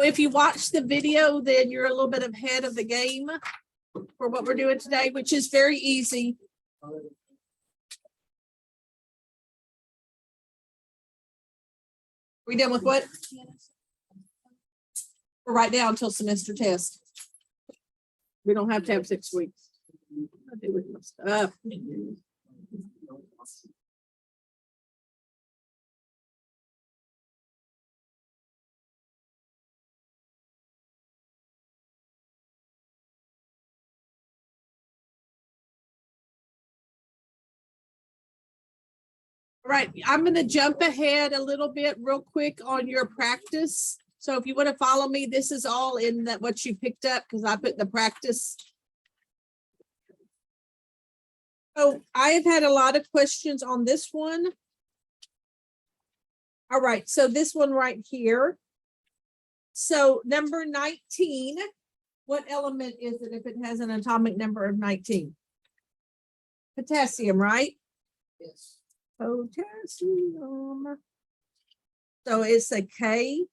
If you watch the video, then you're a little bit ahead of the game for what we're doing today, which is very easy. We done with what? For right now until semester test. We don't have to have 6 weeks. I do with my stuff. All right, I'm going to jump ahead a little bit real quick on your practice. So if you want to follow me, this is all in that what you picked up because I put the practice. So I have had a lot of questions on this one. All right, so this one right here. So number 19, what element is it if it has an atomic number of 19? Potassium, right? Yes. Potassium. So it's a K.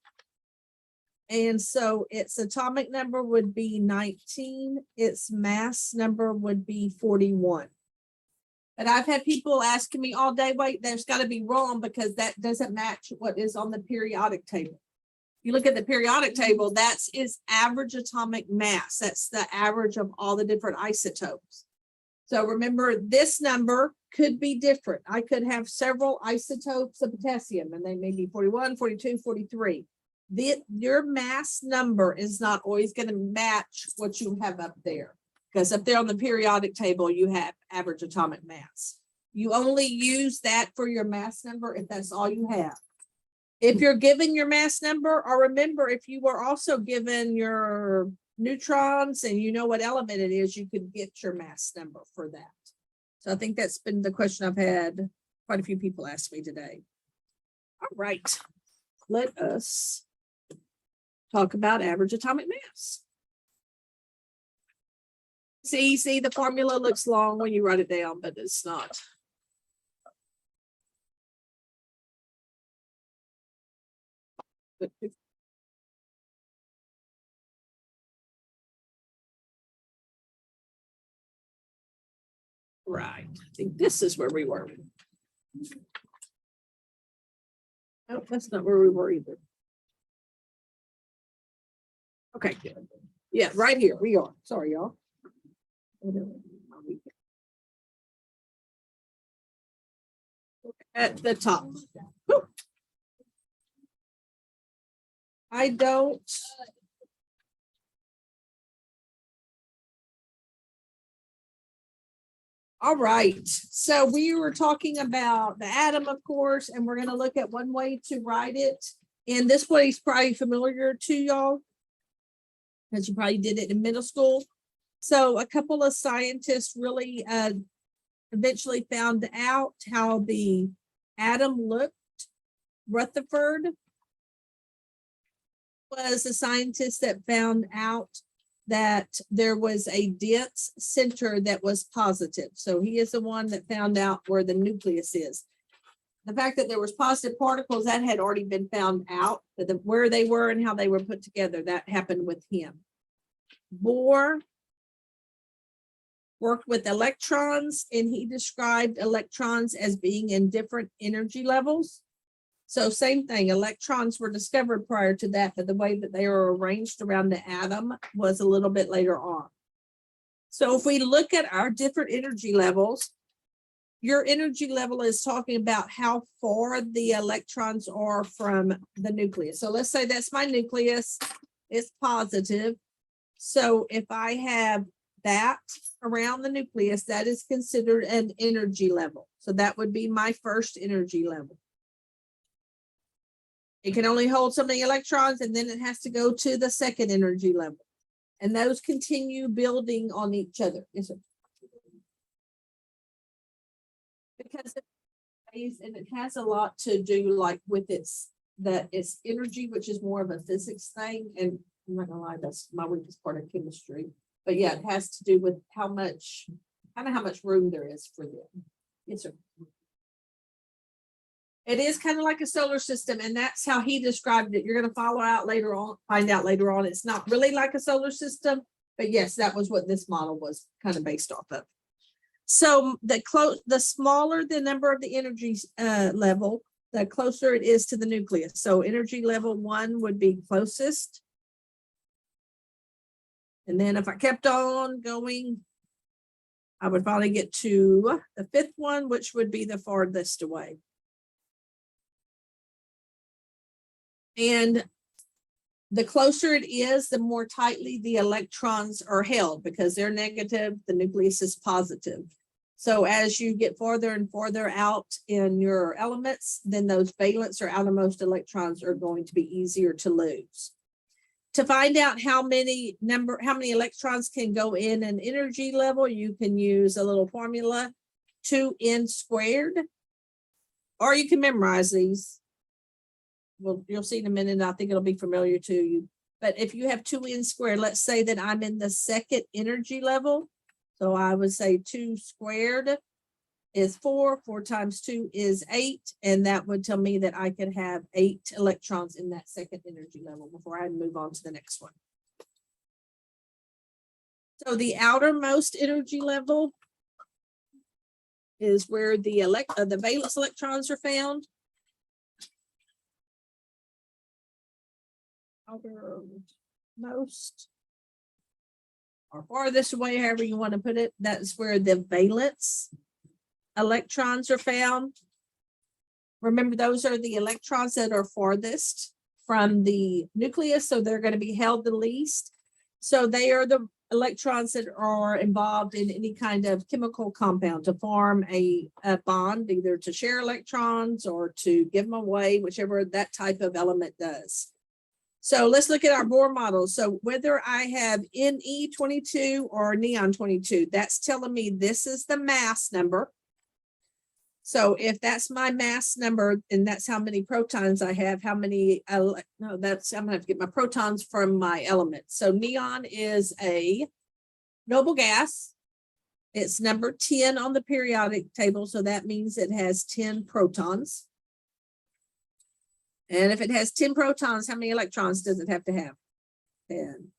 And so its atomic number would be 19. Its mass number would be 41. But I've had people asking me all day, wait, there's got to be wrong because that doesn't match what is on the periodic table. You look at the periodic table, that's its average atomic mass. That's the average of all the different isotopes. So remember, this number could be different. I could have several isotopes of potassium and they may be 41, 42, 43. Your mass number is not always going to match what you have up there. Because up there on the periodic table, you have average atomic mass. You only use that for your mass number if that's all you have. If you're given your mass number, or remember, if you were also given your neutrons and you know what element it is, you could get your mass number for that. So I think that's been the question I've had quite a few people ask me today. All right, let us talk about average atomic mass. It's easy. The formula looks long when you write it down, but it's not. Right. I think this is where we were. No, that's not where we were either. Okay, good. Yeah, right here we are. Sorry, y'all. At the top. Whew. I don't. All right, so we were talking about the atom, of course, and we're going to look at one way to write it. And this way is probably familiar to y'all, because you probably did it in middle school. So a couple of scientists really eventually found out how the atom looked. Rutherford was a scientist that found out that there was a dense center that was positive. So he is the one that found out where the nucleus is. The fact that there was positive particles, that had already been found out, that where they were and how they were put together, that happened with him. Bohr worked with electrons, and he described electrons as being in different energy levels. So same thing, electrons were discovered prior to that, but the way that they are arranged around the atom was a little bit later on. So if we look at our different energy levels, your energy level is talking about how far the electrons are from the nucleus. So let's say that's my nucleus, it's positive. So if I have that around the nucleus, that is considered an energy level. So that would be my first energy level. It can only hold so many electrons, and then it has to go to the second energy level. And those continue building on each other. Yes, sir. Because it has a lot to do like with its energy, which is more of a physics thing. And I'm not gonna lie, that's my weakest part of chemistry. But yeah, it has to do with how much room there is for them. Yes, sir. It is kind of like a solar system, and that's how he described it. You're going to find out later on. It's not really like a solar system, but yes, that was what this model was kind of based off of. So the smaller the number of the energy level, the closer it is to the nucleus. So energy level 1 would be closest. And then if I kept on going, I would finally get to the 5th one, which would be the farthest away. And the closer it is, the more tightly the electrons are held because they're negative, the nucleus is positive. So as you get farther and farther out in your elements, then those valence or outermost electrons are going to be easier to lose. To find out how many electrons can go in an energy level, you can use a little formula, 2n squared, or you can memorize these. Well, you'll see in a minute, I think it'll be familiar to you. But if you have 2n squared, let's say that I'm in the 2nd energy level. So I would say 2 squared is 4, 4 times 2 is 8, and that would tell me that I could have 8 electrons in that 2nd energy level before I move on to the next one. So the outermost energy level is where the valence electrons are found. Outermost or farthest away, however you want to put it, that's where the valence electrons are found. Remember, those are the electrons that are farthest from the nucleus, so they're going to be held the least. So they are the electrons that are involved in any kind of chemical compound to form a bond, either to share electrons or to give them away, whichever that type of element does. So let's look at our Bohr model. So whether I have Ne22 or neon 22, that's telling me this is the mass number. So if that's my mass number, and that's how many protons I have, I'm gonna have to get my protons from my element. So neon is a noble gas. It's number 10 on the periodic table. So that means it has 10 protons. And if it has 10 protons, how many electrons does it have to have? 10.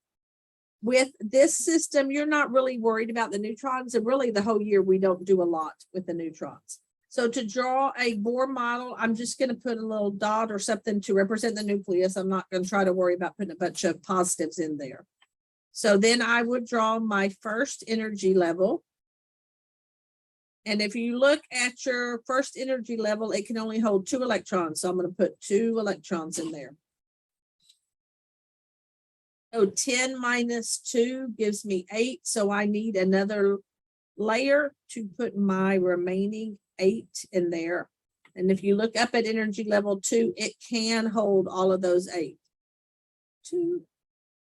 With this system, you're not really worried about the neutrons. And really the whole year, we don't do a lot with the neutrons. So to draw a Bohr model, I'm just going to put a little dot or something to represent the nucleus. I'm not going to try to worry about putting a bunch of positives in there. So then I would draw my first energy level. And if you look at your first energy level, it can only hold 2 electrons. So I'm going to put 2 electrons in there. So 10 minus 2 gives me 8. So I need another layer to put my remaining 8 in there. And if you look up at energy level 2, it can hold all of those 8. 2,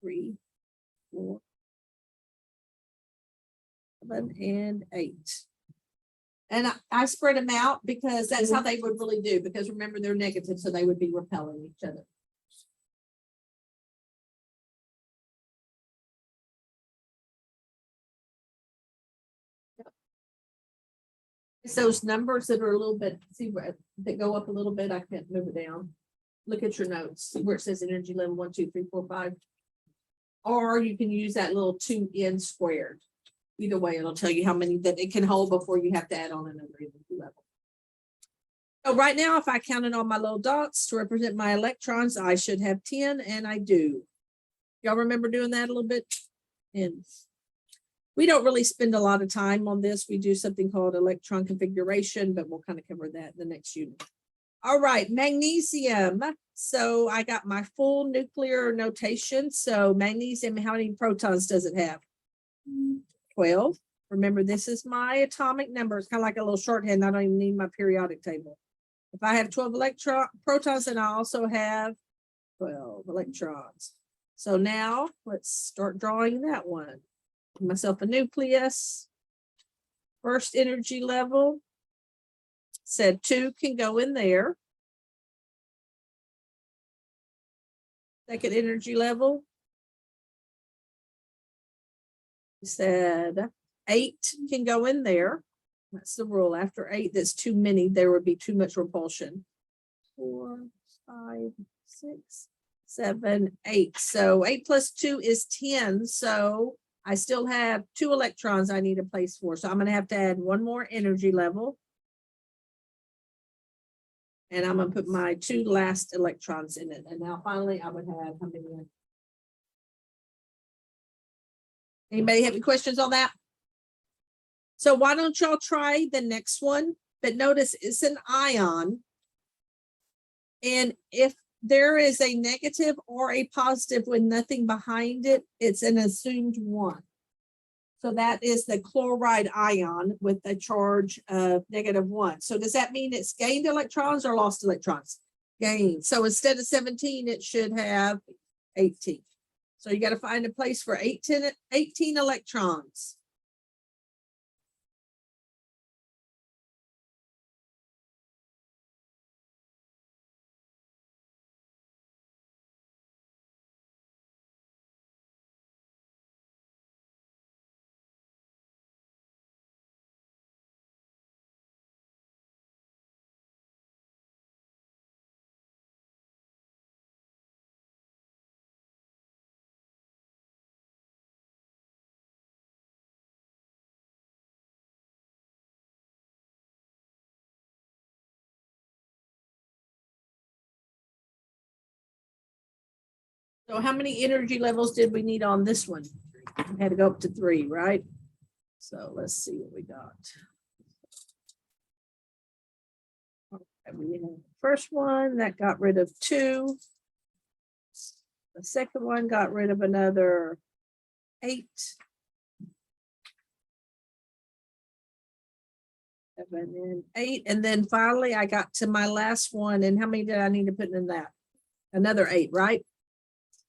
3, 4, 7, and 8. And I spread them out because that's how they would really do, because remember, they're negative, so they would be repelling each other. It's those numbers that are a little bit, see where that go up a little bit. I can't move it down. Look at your notes, see where it says energy level 1, 2, 3, 4, 5. Or you can use that little 2n squared. Either way, it'll tell you how many that it can hold before you have to add on another energy level. So right now, if I counted all my little dots to represent my electrons, I should have 10, and I do. Y'all remember doing that a little bit? And we don't really spend a lot of time on this. We do something called electron configuration, but we'll kind of cover that in the next unit. All right, magnesium. So I got my full nuclear notation. So magnesium, how many protons does it have? 12. Remember, this is my atomic number. It's kind of like a little shorthand. I don't even need my periodic table. If I have 12 protons, then I also have 12 electrons. So now let's start drawing that one. Give myself a nucleus. First energy level. Said 2 can go in there. Second energy level. Said 8 can go in there. That's the rule. After 8, that's too many. There would be too much repulsion. 4, 5, 6, 7, 8. So 8 plus 2 is 10. So I still have 2 electrons I need a place for. So I'm going to have to add one more energy level. And I'm going to put my 2 last electrons in it. And now finally I would have how many? Anybody have any questions on that? So why don't y'all try the next one? But notice it's an ion. And if there is a negative or a positive with nothing behind it, it's an assumed 1. So that is the chloride ion with a charge of -1. So does that mean it's gained electrons or lost electrons? Gained. So instead of 17, it should have 18. So you got to find a place for 18 electrons. So how many energy levels did we need on this one? We had to go up to 3, right? So let's see what we got. Okay, we have the first one that got rid of 2. The second one got rid of another 8. 7 and 8. And then finally I got to my last one. And how many did I need to put in that? Another 8, right?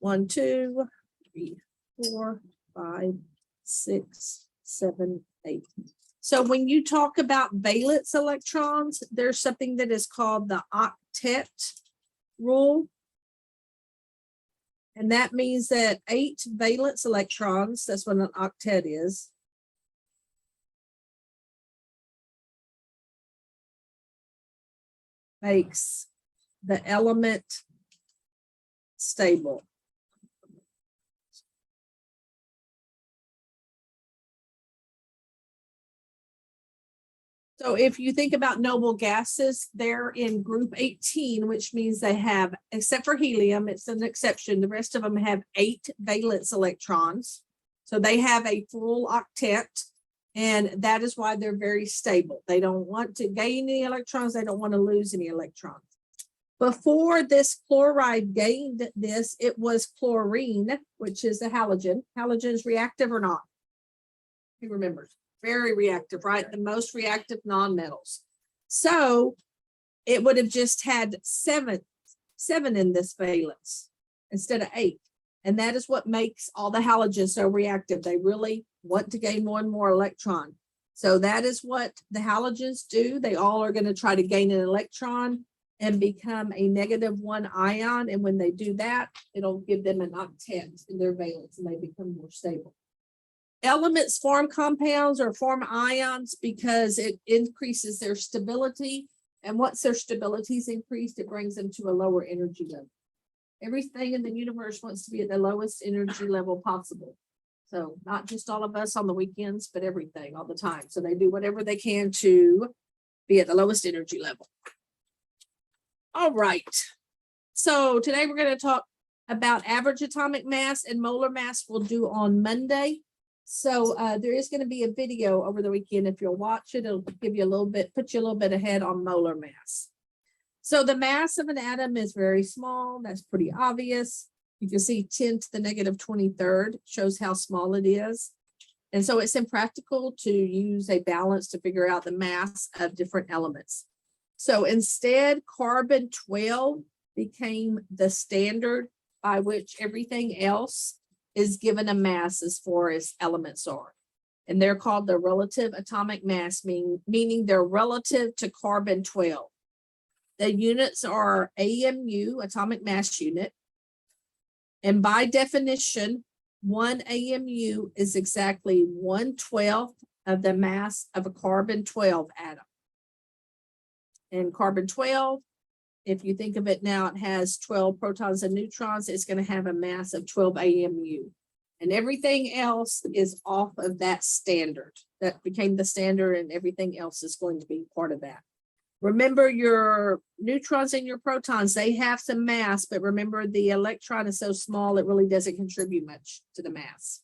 1, 2, 3, 4, 5, 6, 7, 8. So when you talk about valence electrons, there's something that is called the Octet Rule. And that means that 8 valence electrons, that's what an octet is, makes the element stable. So if you think about noble gases, they're in group 18, which means they have, except for helium, it's an exception. The rest of them have 8 valence electrons. So they have a full octet, and that is why they're very stable. They don't want to gain any electrons. They don't want to lose any electrons. Before this chloride gained this, it was chlorine, which is a halogen. Halogen is reactive or not? Who remembers? Very reactive, right? The most reactive nonmetals. So it would have just had 7 in this valence instead of 8. And that is what makes all the halogens so reactive. They really want to gain more and more electron. So that is what the halogens do. They all are going to try to gain an electron and become a -1 ion. And when they do that, it'll give them an octet in their valence and they become more stable. Elements form compounds or form ions because it increases their stability. And once their stability is increased, it brings them to a lower energy level. Everything in the universe wants to be at the lowest energy level possible. So not just all of us on the weekends, but everything all the time. So they do whatever they can to be at the lowest energy level. All right. So today we're going to talk about average atomic mass and molar mass. We'll do on Monday. So there is going to be a video over the weekend. If you'll watch it, it'll give you a little bit, put you a little bit ahead on molar mass. So the mass of an atom is very small. That's pretty obvious. You can see 10 to the -23rd shows how small it is. And so it's impractical to use a balance to figure out the mass of different elements. So instead, carbon-12 became the standard by which everything else is given a mass as far as elements are. And they're called the relative atomic mass, meaning they're relative to carbon-12. The units are AMU, atomic mass unit. And by definition, 1 AMU is exactly 1/12 of the mass of a carbon-12 atom. And carbon-12 if you think of it now, it has 12 protons and neutrons. It's going to have a mass of 12 AMU. And everything else is off of that standard. That became the standard, and everything else is going to be part of that. Remember, your neutrons and your protons, they have some mass, but remember the electron is so small, it really doesn't contribute much to the mass.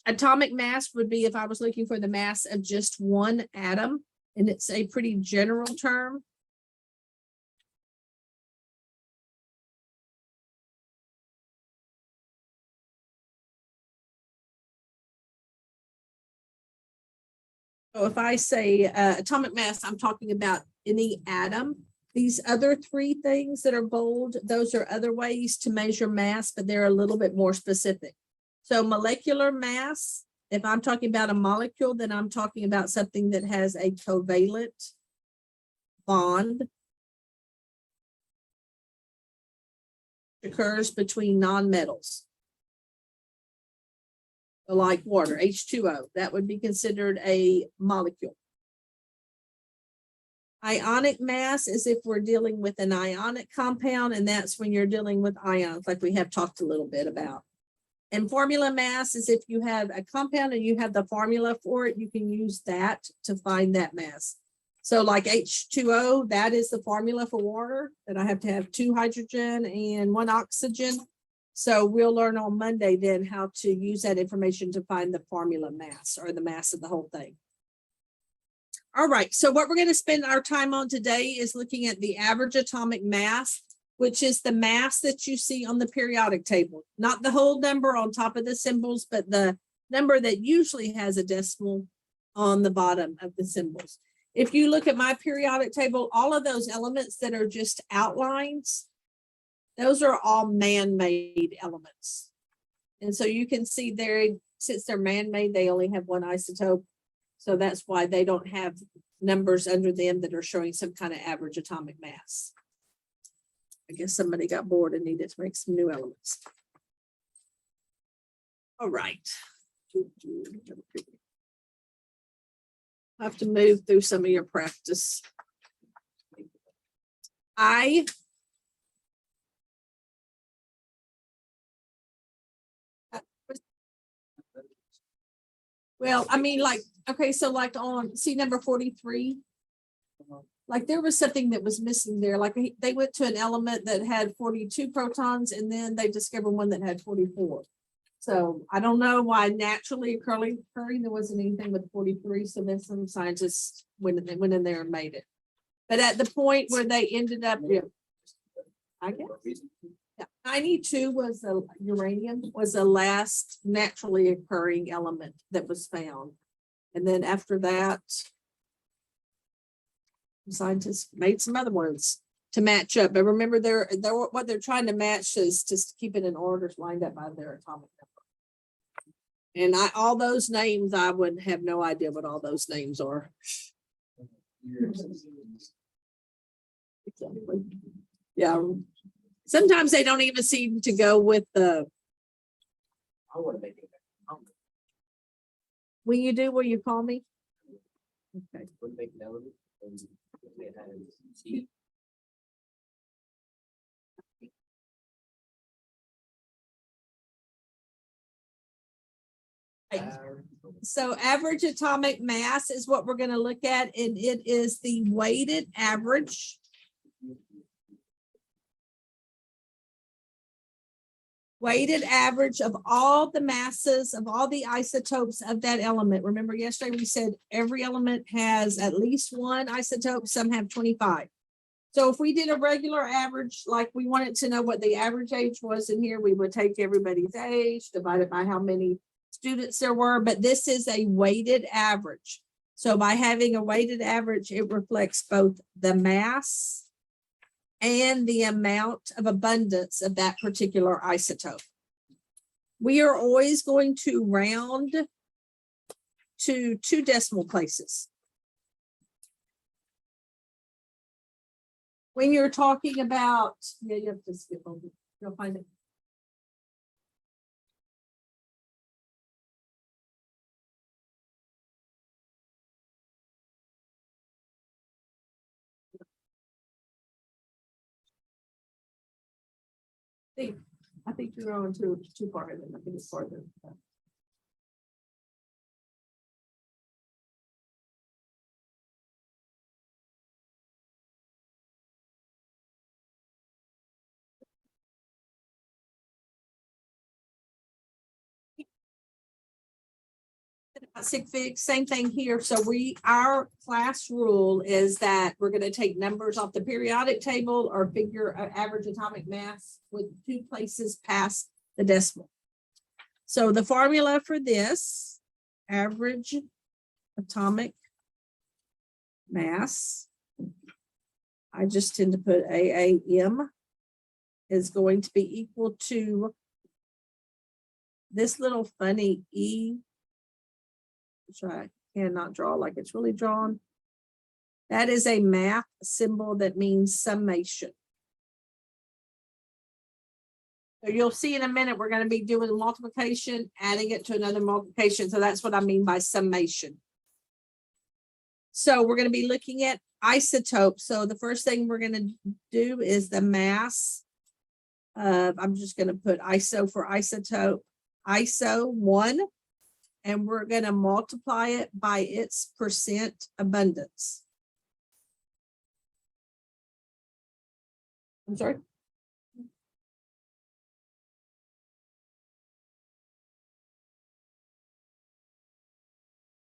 Atomic mass would be if I was looking for the mass of just one atom, and it's a pretty general term. So if I say atomic mass, I'm talking about any atom. These other three things that are bold, those are other ways to measure mass, but they're a little bit more specific. So molecular mass, if I'm talking about a molecule, then I'm talking about something that has a covalent bond. Occurs between nonmetals. Like water, H2O, that would be considered a molecule. Ionic mass is if we're dealing with an ionic compound, and that's when you're dealing with ions, like we have talked a little bit about. And formula mass is if you have a compound and you have the formula for it, you can use that to find that mass. So like H2O, that is the formula for water, that I have to have 2 hydrogen and 1 oxygen. So we'll learn on Monday then how to use that information to find the formula mass, or the mass of the whole thing. All right, so what we're going to spend our time on today is looking at the average atomic mass, which is the mass that you see on the periodic table. Not the whole number on top of the symbols, but the number that usually has a decimal on the bottom of the symbols. If you look at my periodic table, all of those elements that are just outlines, those are all man-made elements. And so you can see there, since they're man-made, they only have 1 isotope. So that's why they don't have numbers under them that are showing some kind of average atomic mass. I guess somebody got bored and needed to make some new elements. All right. I have to move through some of your practice. Well, I mean, like, okay, so like on, see number 43, like there was something that was missing there. Like they went to an element that had 42 protons, and then they discovered one that had 44. So I don't know why naturally occurring there wasn't anything with 43. So then some scientists went in there and made it. But at the point where they ended up, I guess, yeah, 92 was uranium was the last naturally occurring element that was found. And then after that, scientists made some other ones to match up. But remember, they're what they're trying to match is just keep it in order, lined up by their atomic number. And all those names, I would have no idea what all those names are. Exactly. Yeah. Sometimes they don't even seem to go with the. I want to make it. When you do, will you call me? Okay. So average atomic mass is what we're going to look at, and it is the weighted average of all the masses of all the isotopes of that element. Remember yesterday we said every element has at least 1 isotope, some have 25. So if we did a regular average, like we wanted to know what the average age was in here, we would take everybody's age, divide it by how many students there were, but this is a weighted average. So by having a weighted average, it reflects both the mass and the amount of abundance of that particular isotope. We are always going to round to 2 decimal places. When you're talking about, yeah, you have to skip over. You'll find it. I think you're going too far. I think it's farther. Sig Fig, same thing here. So our class rule is that we're going to take numbers off the periodic table or figure average atomic mass with 2 places past the decimal. So the formula for this average atomic mass, I just tend to put AAM, is going to be equal to this little funny E, which I cannot draw like it's really drawn. That is a math symbol that means summation. So you'll see in a minute, we're going to be doing multiplication, adding it to another multiplication. So that's what I mean by summation. So we're going to be looking at isotopes. So the first thing we're going to do is the mass. I'm just going to put ISO for isotope, ISO 1. And we're going to multiply it by its percent abundance. I'm sorry.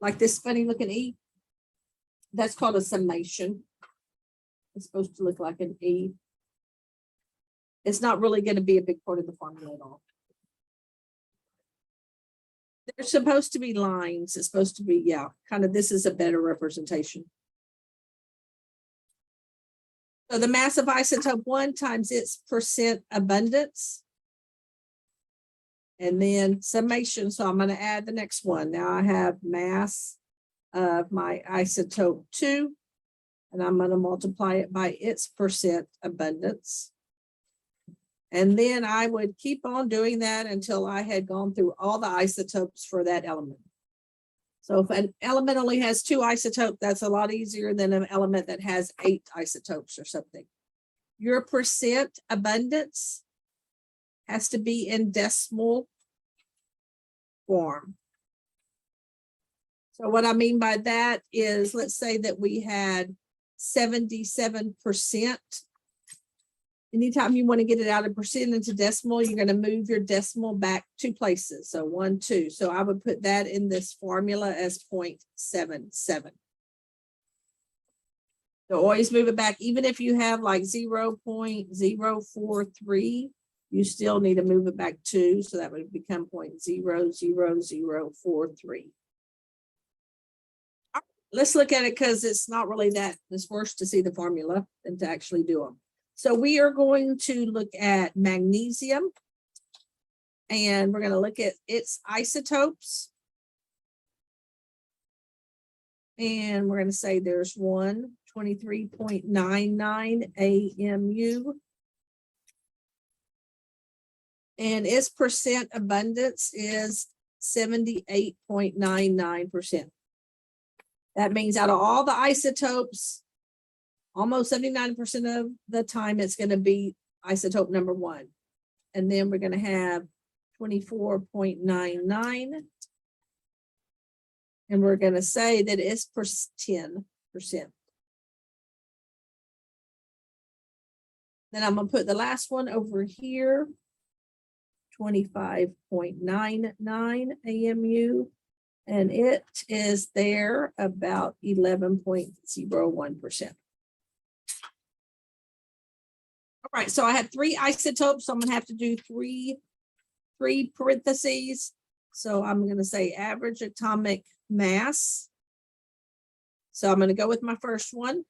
Like this funny looking E. That's called a summation. It's supposed to look like an E. It's not really going to be a big part of the formula at all. They're supposed to be lines. It's supposed to be, yeah, kind of, this is a better representation. So the mass of isotope 1 times its percent abundance. And then summation. So I'm going to add the next one. Now I have mass of my isotope 2, and I'm going to multiply it by its percent abundance. And then I would keep on doing that until I had gone through all the isotopes for that element. So if an element only has 2 isotopes, that's a lot easier than an element that has 8 isotopes or something. Your percent abundance has to be in decimal form. So what I mean by that is, let's say that we had 77%. Anytime you want to get it out of percent into decimal, you're going to move your decimal back 2 places. So 1, 2. So I would put that in this formula as 0.77. So always move it back. Even if you have like 0.043, you still need to move it back 2. So that would become 0.00043. Let's look at it because it's not really that, it's worse to see the formula than to actually do them. So we are going to look at magnesium, and we're going to look at its isotopes. And we're going to say there's 123.99 AMU. And its percent abundance is 78.99%. That means out of all the isotopes, almost 79% of the time, it's going to be isotope number 1. And then we're going to have 24.99. And we're going to say that it's 10%. Then I'm going to put the last one over here, 25.99 AMU. And it is there about 11.01%. All right, so I have 3 isotopes. So I'm going to have to do three parentheses. So I'm going to say average atomic mass. So I'm going to go with my first one.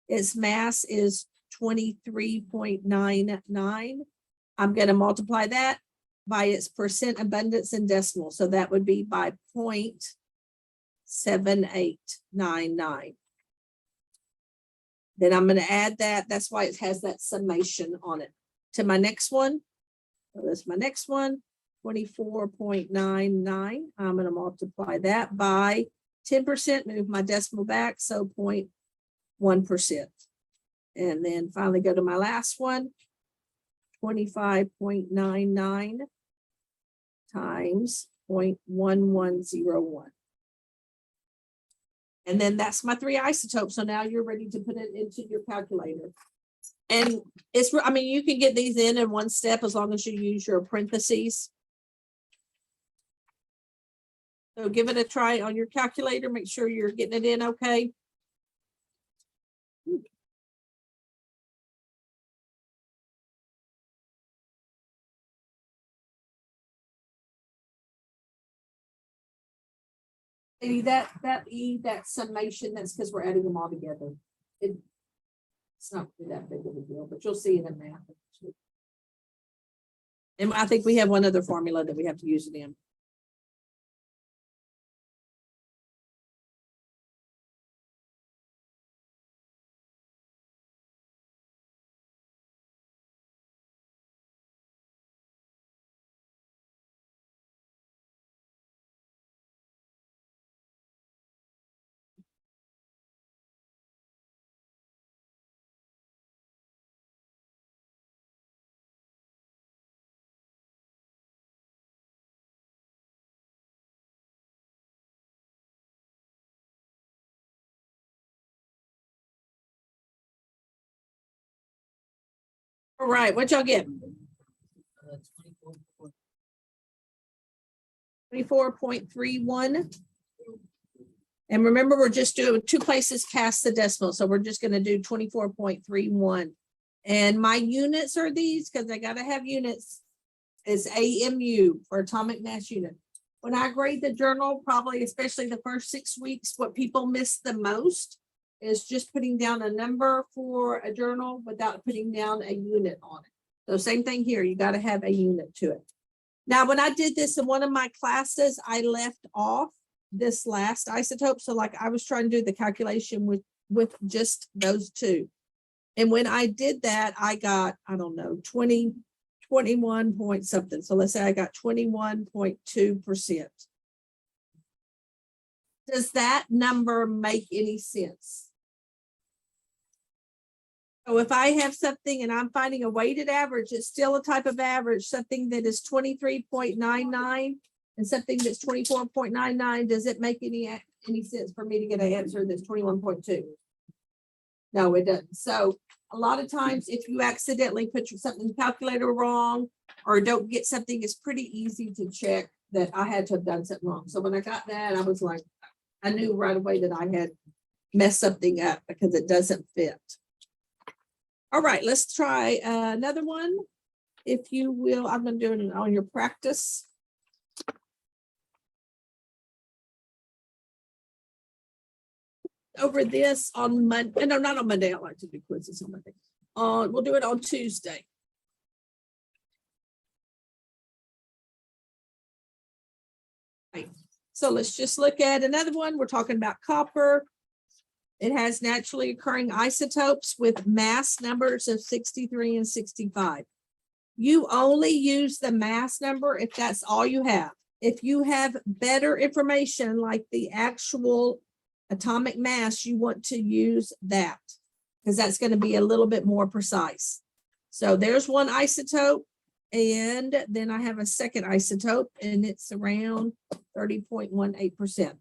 Its mass is 23.99. I'm going to multiply that by its percent abundance in decimal. So that would be by 0.7899. Then I'm going to add that. That's why it has that summation on it. To my next one. So that's my next one, 24.99. I'm going to multiply that by 10%, move my decimal back, so 0.1%. And then finally go to my last one, 25.99 times 0.1101. And then that's my 3 isotopes. So now you're ready to put it into your calculator. And it's, I mean, you can get these in one step as long as you use your parentheses. So give it a try on your calculator. Make sure you're getting it in okay. Maybe that summation, that's because we're adding them all together. It's not that big of a deal, but you'll see it in math. And I think we have one other formula that we have to use it in. All right, what y'all get? 24.31. And remember, we're just doing 2 places past the decimal. So we're just going to do 24.31. And my units are these because I got to have units. Is AMU for atomic mass unit. When I grade the journal, probably especially the first 6 weeks, what people miss the most is just putting down a number for a journal without putting down a unit on it. So same thing here, you got to have a unit to it. Now, when I did this in one of my classes, I left off this last isotope. So like I was trying to do the calculation with just those 2. And when I did that, I got, I don't know, 21 point something. So let's say I got 21.2%. Does that number make any sense? So if I have something and I'm finding a weighted average, it's still a type of average, something that is 23.99 and something that's 24.99, does it make any sense for me to get an answer that's 21.2? No, it doesn't. So a lot of times if you accidentally put something in the calculator wrong or don't get something, it's pretty easy to check that I had to have done something wrong. So when I got that, I was like, I knew right away that I had messed something up because it doesn't fit. All right, let's try another one. If you will, I'm going to do it on your practice. Over this on Monday. No, not on Monday. I like to do quizzes on Monday. We'll do it on Tuesday. Right. So let's just look at another one. We're talking about copper. It has naturally occurring isotopes with mass numbers of 63 and 65. You only use the mass number if that's all you have. If you have better information like the actual atomic mass, you want to use that because that's going to be a little bit more precise. So there's one isotope, and then I have a second isotope, and it's around 30.18%.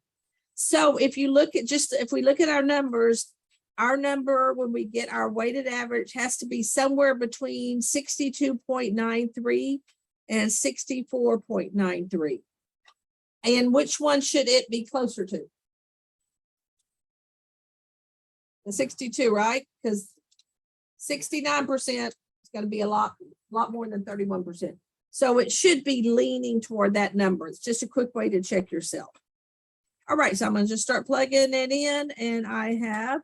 So if you look at if we look at our numbers, our number when we get our weighted average has to be somewhere between 62.93 and 64.93. And which one should it be closer to? The 62, right? Because 69% is going to be a lot more than 31%. So it should be leaning toward that number. It's just a quick way to check yourself. All right, so I'm going to just start plugging it in, and I have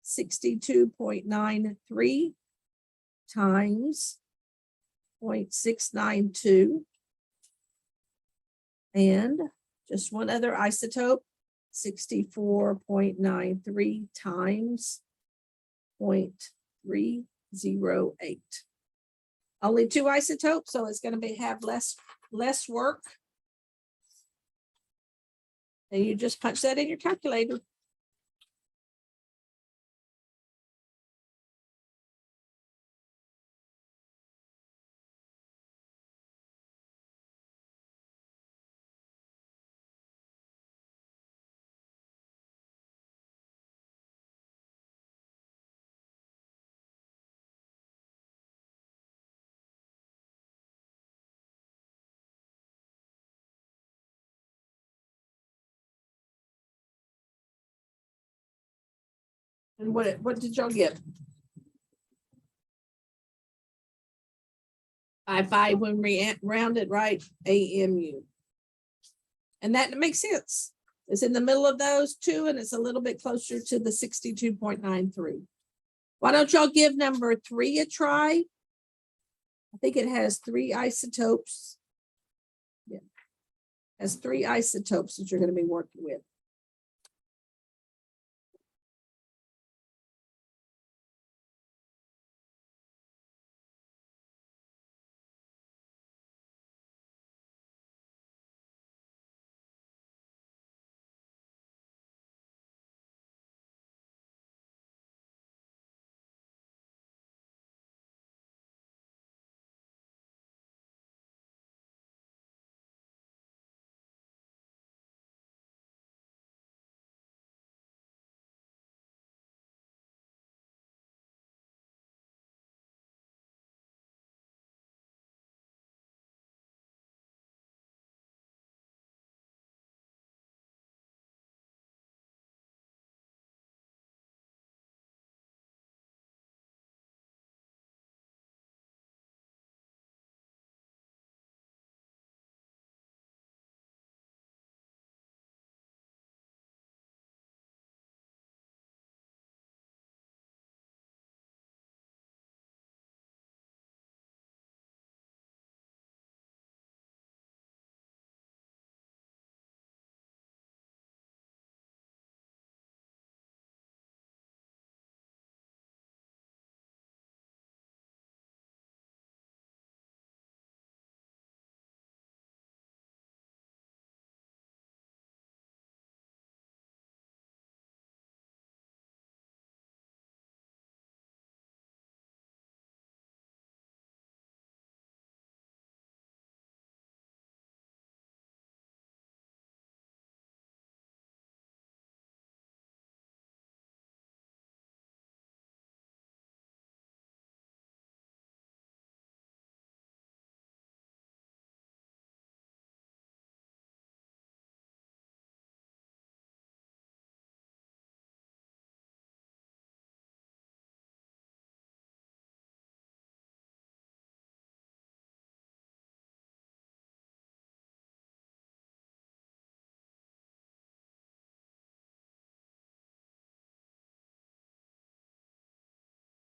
62.93 times 0.692. And just one other isotope, 64.93 times 0.308. Only 2 isotopes, so it's going to have less work. And you just punch that in your calculator. And what did y'all get? 5 when we round it right, AMU. And that makes sense. It's in the middle of those two, and it's a little bit closer to the 62.93. Why don't y'all give number 3 a try? I think it has 3 isotopes. Yeah, it has 3 isotopes that you're going to be working with.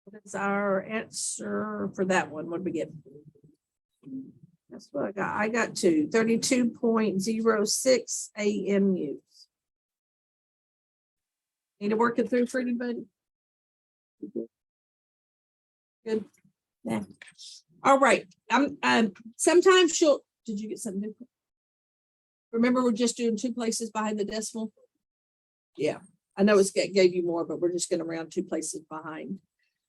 What is our answer for that one? What did we get? That's what I got. I got 32.06 AMUs. Need to work it through for anybody? Good. Yeah. All right. Sometimes did you get something different? Remember, we're just doing 2 places behind the decimal. Yeah, I know it gave you more, but we're just going to round 2 places behind.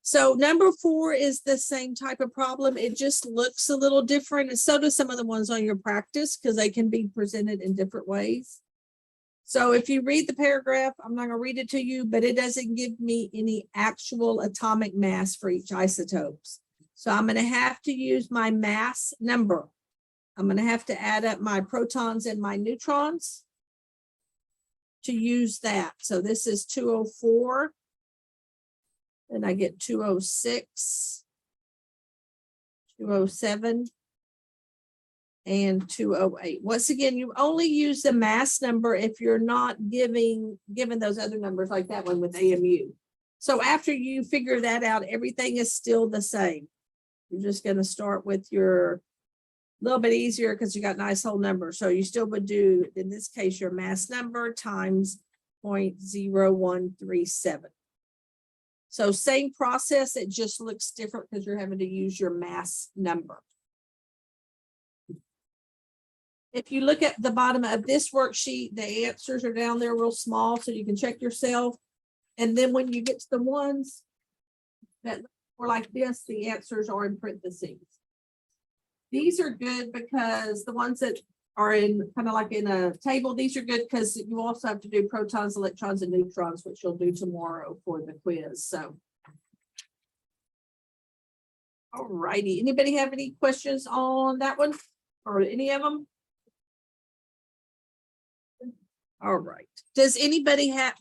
So number 4 is the same type of problem. It just looks a little different. And so do some of the ones on your practice, because they can be presented in different ways. So if you read the paragraph, I'm not going to read it to you, but it doesn't give me any actual atomic mass for each isotopes. So I'm going to have to use my mass number. I'm going to have to add up my protons and my neutrons to use that. So this is 204. Then I get 206, 207, and 208. Once again, you only use the mass number if you're not given those other numbers like that one with AMU. So after you figure that out, everything is still the same. You're just going to start with your little bit easier because you got nice whole numbers. So you still would do, in this case, your mass number times 0.0137. So same process, it just looks different because you're having to use your mass number. If you look at the bottom of this worksheet, the answers are down there real small, so you can check yourself. And then when you get to the ones that were like this, the answers are in parentheses. These are good because the ones that are in kind of like in a table, these are good because you also have to do protons, electrons, and neutrons, which you'll do tomorrow for the quiz. So, all righty. Anybody have any questions on that one or any of them? All right. Does anybody have,